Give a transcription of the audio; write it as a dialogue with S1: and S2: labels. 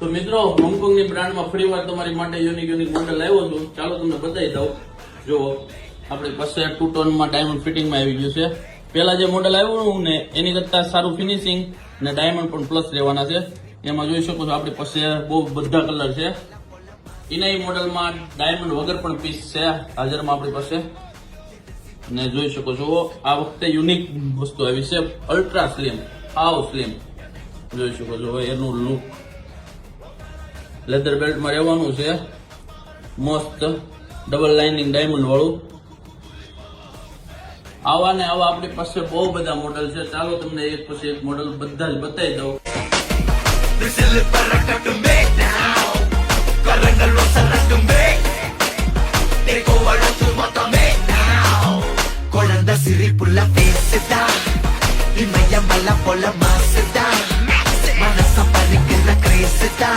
S1: તો મિત્રો હોંગકોંગની બ્રાન્ડમાં ફરીવાર તમારી માટે યુનિક મોડેલ આવ્યો છું. ચાલો તમને બતાવી દઉં. જો આપણી પાસે 2 ટોનમાં ડાયમંડ ફિટિંગમાં આવી ગયું છે. પેલા જે મોડેલ આવ્યું ને એની કરતા સારું ફિનિશિંગ ને ડાયમંડ પણ પ્લસ રહેવાના છે. એમાં જોઈ શકો છો આપણી પાસે બહુ બધા કલર છે. એના મોડેલમાં ડાયમંડ વગર પણ પીસ છે હાજરમાં આપણી પાસે. ને જોઈ શકો છો આ વખતે યુનિક વસ્તુ આવી છે. અલ્ટ્રા સ્લિમ, હાવ સ્લિમ જોઈ શકો છો એનું લુક. લેધર બેલ્ટમાં રહેવાનું છે. મસ્ત ડબલ લાઇનિંગ ડાયમંડ વાળું. આવા ને આવા આપણી પાસે બહુ બધા મોડેલ છે. ચાલો તમને એક પછી એક મોડેલ બધા જ બતાવી દઉં.
S2: Siripula peseta y me llama la bola más seda. Mana sapari que la creceta.